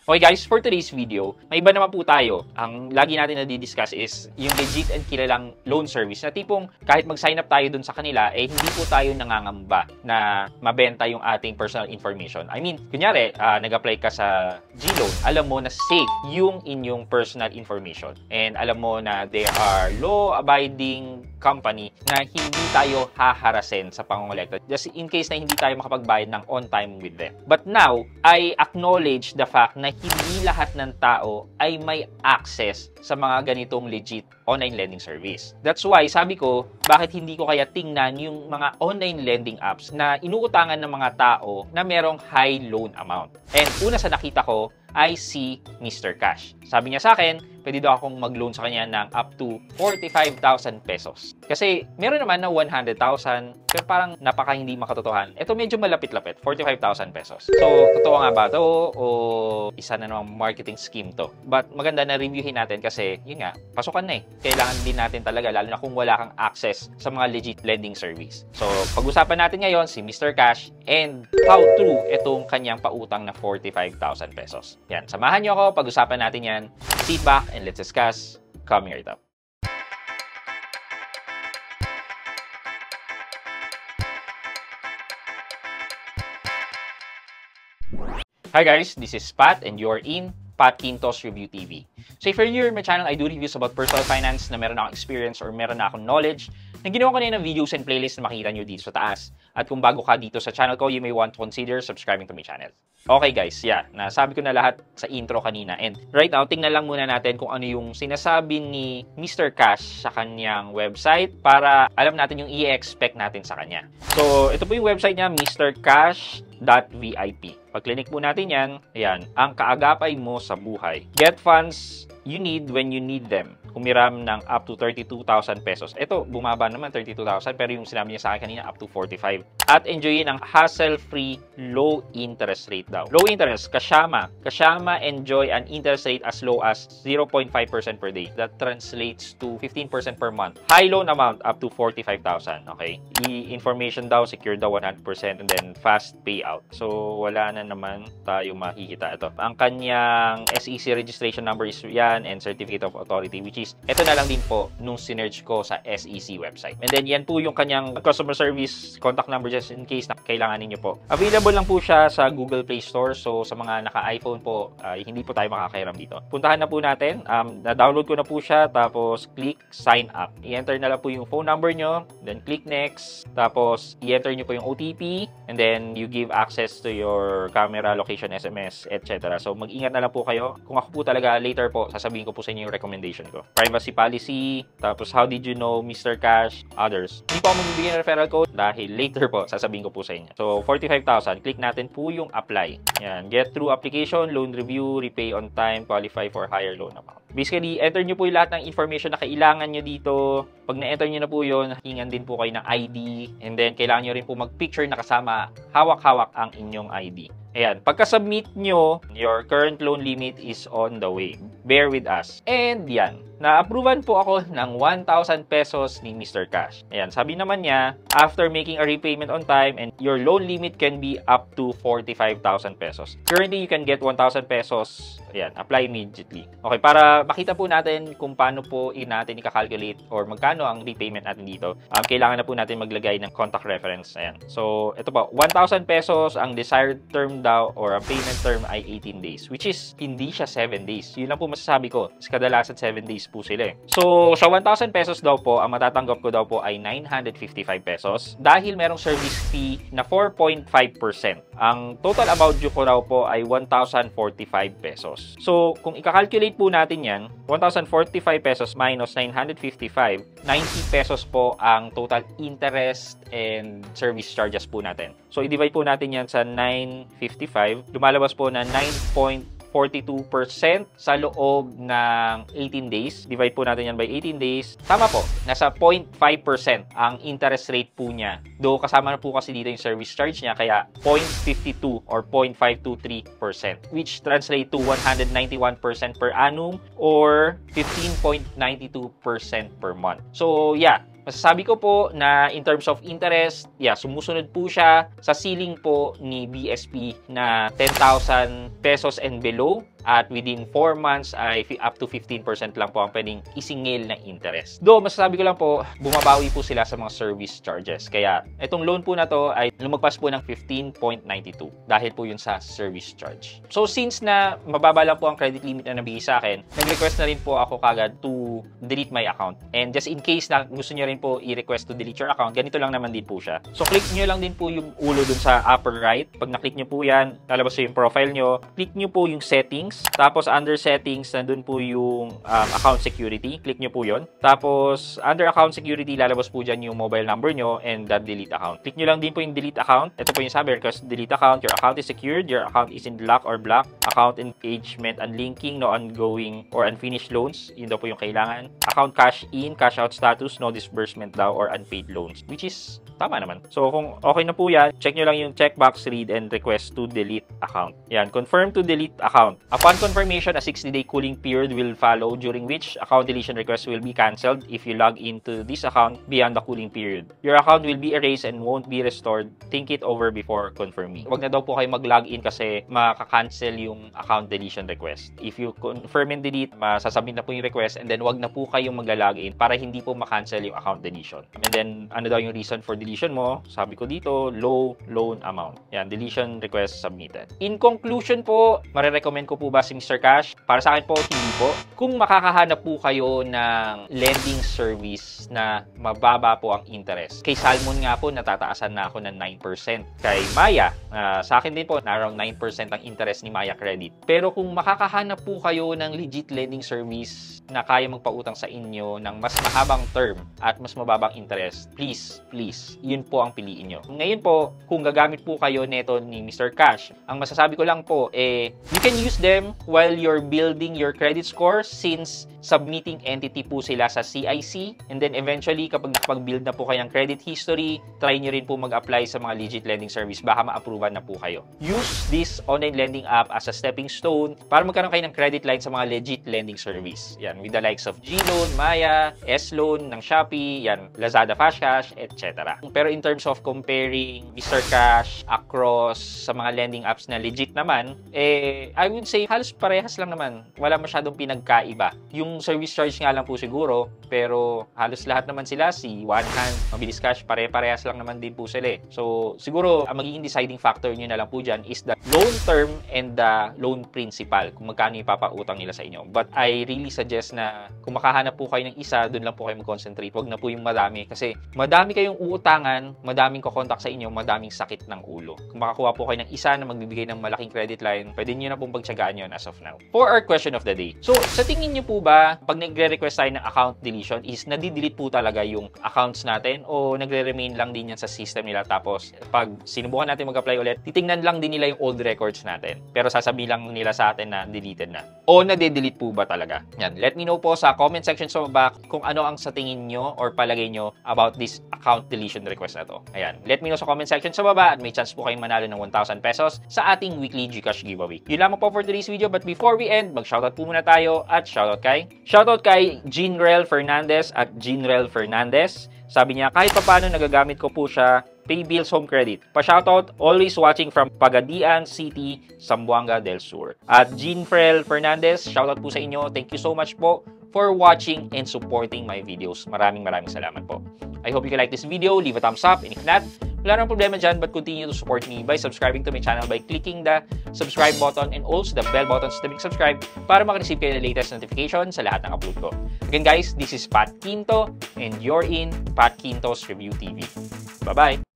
Okay guys, for today's video, may iba naman po tayo. Ang lagi natin na-discuss is yung legit and kilalang loan service na tipong kahit mag-sign up tayo dun sa kanila, eh hindi po tayo nangangamba na mabenta yung ating personal information. I mean, kunyari, nag-apply ka sa G-Loan, alam mo na safe yung inyong personal information. And alam mo na they are law-abiding company na hindi tayo haharasin sa pangongolekta just in case na hindi tayo makapagbayad ng on time with them. But now, I acknowledge the fact na hindi lahat ng tao ay may access sa mga ganitong legit online lending service. That's why sabi ko, bakit hindi ko kaya tingnan yung mga online lending apps na inuutangan ng mga tao na merong high loan amount. And una sa nakita ko ay si Mr. Cash. Sabi niya sa akin, pwede daw akong mag-loan sa kanya ng up to 45,000 pesos. Kasi meron naman na 100,000, pero parang napaka hindi makatotohan. Ito medyo malapit-lapit, 45,000 pesos. So, totoo nga ba ito o isa na namang marketing scheme to? But maganda na reviewin natin kasi, yun nga, pasukan na eh. Kailangan din natin talaga, lalo na kung wala kang access sa mga legit lending service. So, pag-usapan natin ngayon si Mr. Cash and how true itong kanyang pautang na 45,000 pesos. Yan, samahan niyo ako, pag-usapan natin yan. Sit back and let's discuss coming right up. Hi guys, this is Pat and you're in Pat Quintos Review TV. So if you're new to my channel, I do reviews about personal finance na meron akong experience or meron na akong knowledge na ginawa ko na ng videos and playlists na makita nyo dito sa taas. At kung bago ka dito sa channel ko, you may want to consider subscribing to my channel. Okay guys, yeah, nasabi ko na lahat sa intro kanina. And right now, tingnan lang muna natin kung ano yung sinasabi ni Mr. Cash sa kanyang website para alam natin yung i-expect natin sa kanya. So, ito po yung website niya, mrcash.vip. Pag-click po natin yan, ayan, ang kaagapay mo sa buhay. Get funds you need when you need them. Kumiram ng up to 32,000 pesos. Ito, bumaba naman 32,000 pero yung sinabi niya sa akin kanina up to 45. At enjoyin ang hassle-free low interest rate daw. Low interest, kasama enjoy an interest rate as low as 0.5% per day. That translates to 15% per month. High loan amount up to 45,000. Okay? Information daw, secure daw 100% and then fast payout. So, wala na naman tayo makikita. Ito. Ang kanyang SEC registration number is yan and certificate of authority which is ito na lang din po nung sinerge ko sa SEC website. And then yan po yung kanyang customer service contact number just in case na kailangan ninyo po. Available lang po siya sa Google Play Store. So sa mga naka-iPhone po, hindi po tayo makakahiram dito. Puntahan na po natin. Na-download ko na po siya. Tapos click sign up. I-enter na lang po yung phone number nyo. Then click next. Tapos i-enter nyo po yung OTP. And then you give access to your camera, location, SMS, etc. So mag-ingat na lang po kayo. Kung ako po talaga later po, sasabihin ko po sa inyo yung recommendation ko. Privacy policy, tapos how did you know Mr. Cash, others. Hindi po ako magbibigay ng referral code dahil later po, sasabihin ko po sa inyo. So, 45,000, click natin po yung apply. Yan, get through application, loan review, repay on time, qualify for higher loan amount. Basically, enter nyo po yung lahat ng information na kailangan nyo dito. Pag na-enter nyo na po yun, hingan din po kayo ng ID. And then, kailangan nyo rin po mag-picture na kasama hawak-hawak ang inyong ID. Ayan, pagka-submit nyo, your current loan limit is on the way. Bear with us. And yan, na-approvean po ako ng 1,000 pesos ni Mr. Cash. Ayan, sabi naman niya, after making a repayment on time and your loan limit can be up to 45,000 pesos. Currently, you can get 1,000 pesos. Ayan, apply immediately. Okay, para makita po natin kung paano po natin i-calculate or magkano ang repayment natin dito, kailangan na po natin maglagay ng contact reference. Ayan. So, ito po, 1,000 pesos ang desired term daw or ang payment term ay 18 days, which is hindi siya 7 days. Yun lang po masasabi ko. Kadalasan 7 days po sila eh. So, sa 1,000 pesos daw po, ang matatanggap ko daw po ay 955 pesos dahil merong service fee na 4.5%. Ang total amount due ko daw po ay 1,045 pesos. So, kung i-calculate po natin yan, 1,045 pesos minus 955, 90 pesos po ang total interest and service charges po natin. So, i-divide po natin yan sa 955. Lumalabas po na 9.42% sa loob ng 18 days. Divide po natin yan by 18 days. Tama po, nasa 0.5% ang interest rate po niya. Though kasama na po kasi dito yung service charge niya, kaya 0.52 or 0.523%, which translate to 191% per annum or 15.92% per month. So, yeah. Masasabi ko po na in terms of interest, sumusunod po siya sa ceiling po ni BSP na 10,000 pesos and below. At within 4 months ay up to 15% lang po ang pwedeng isingil na interest. Though, masasabi ko lang po, bumabawi po sila sa mga service charges. Kaya, itong loan po na to ay lumagpas po ng 15.92 dahil po yun sa service charge. So, since na mababa lang po ang credit limit na nabigay sa akin, nag-request na rin po ako kagad to delete my account. And just in case na gusto nyo rin po i-request to delete your account, ganito lang naman din po siya. So, click nyo lang din po yung ulo dun sa upper right. Pag na-click nyo po yan, lalabas yung profile nyo. Click nyo po yung settings. Tapos, under settings, nandun po yung account security. Click nyo po yun. Tapos, under account security, lalabas po dyan yung mobile number nyo and that delete account. Click nyo lang din po yung delete account. Ito po yung sabi, request delete account. Your account is secured. Your account is in lock or block. Account engagement unlinking, no ongoing or unfinished loans. Yun daw po yung kailangan. Account cash in, cash out status, no disbursement daw or unpaid loans. Which is, tama naman. So, kung okay na po yan, check nyo lang yung checkbox, read, and request to delete account. Yan, confirm to delete account. Upon confirmation, a 60-day cooling period will follow during which account deletion request will be cancelled if you log into this account beyond the cooling period. Your account will be erased and won't be restored. Think it over before confirming. Huwag na daw po kayo mag-login kasi makaka-cancel yung account deletion request. If you confirm and delete, masasubmit na po yung request and then wag na po kayong magla-login para hindi po ma-cancel yung account deletion. And then, ano daw yung reason for deletion mo? Sabi ko dito, low loan amount. Yan, deletion request submitted. In conclusion po, marirecommend ko po ba si Mr. Cash? Para sa akin po, hindi po. Kung makakahanap po kayo ng lending service na mababa po ang interest. Kay Salmon nga po, natataasan na ako ng 9%. Kay Maya, sa akin din po, na around 9% ang interest ni Maya Credit. Pero kung makakahanap po kayo ng legit lending service na kaya magpautang sa inyo ng mas mahabang term at mas mababang interest, please, yun po ang piliin nyo. Ngayon po, kung gagamit po kayo neto ni Mr. Cash, ang masasabi ko lang po, you can use them while you're building your credit score since submitting entity po sila sa CIC. And then eventually, kapag nakapag-build na po kayong credit history, try nyo rin po mag-apply sa mga legit lending service. Baka ma-approvean na po kayo. Use this online lending app as a stepping stone para magkaroon kayo ng credit line sa mga legit lending service. Yan, with the likes of GLoan, Maya, S-Loan ng Shopee, yan, Lazada Fast Cash, etc. Pero in terms of comparing Mr. Cash across sa mga lending apps na legit naman, I would say halos parehas lang naman. Wala masyadong pinagkaiba. Yung service charge nga lang po siguro, pero halos lahat naman sila, si One Hand, Mabilis Cash, pare-parehas lang naman din po sila. So, siguro, ang magiging deciding factor nyo na lang po dyan is the loan term and the loan principal, kung magkano ipapautang nila sa inyo. But I really suggest na kung makahanap po kayo ng isa, doon lang po kayo mag-concentrate. Huwag na po yung madami. Kasi madami kayong uutangan, madaming kukontak sa inyo, madaming sakit ng ulo. Kung makakuha po kayo ng isa na magbibigay ng malaking credit line, pwede nyo na pong pagtsagaan yun as of now. For our question of the day. So, sa tingin nyo po ba, pag nagre-request tayo ng account deletion, is nadi-delete po talaga yung accounts natin o nagre-remain lang din yan sa system nila, tapos pag sinubukan natin mag-apply ulit, titingnan lang din nila yung old records natin. Pero sasabihin lang nila sa atin na deleted na. O nade-delete po ba talaga? Yan. Let me know po sa comment section sa baba kung ano ang sa tingin nyo or palagay nyo about this account deletion request na to. Ayan. Let me know sa comment section sa baba at may chance po kayong manalo ng 1,000 pesos sa ating weekly GCash giveaway. Yun lamang po for today's video, but before we end, mag-shoutout po muna tayo at shoutout kay Jeanrel Fernandez at Jeanrel Fernandez. Sabi niya, kahit paano nagagamit ko po siya, pay bills home credit. Pa-shoutout, always watching from Pagadian City, Zamboanga del Sur. At Jeanrel Fernandez, shoutout po sa inyo. Thank you so much po for watching and supporting my videos. Maraming salamat po. I hope you can like this video, leave a thumbs up, and if not, wala nang problema dyan, but continue to support me by subscribing to my channel by clicking the subscribe button and also the bell button to be subscribed para makareceive kayo ng latest notification sa lahat ng upload ko. Again guys, this is Pat Quinto and you're in Pat Quinto's Review TV. Bye-bye!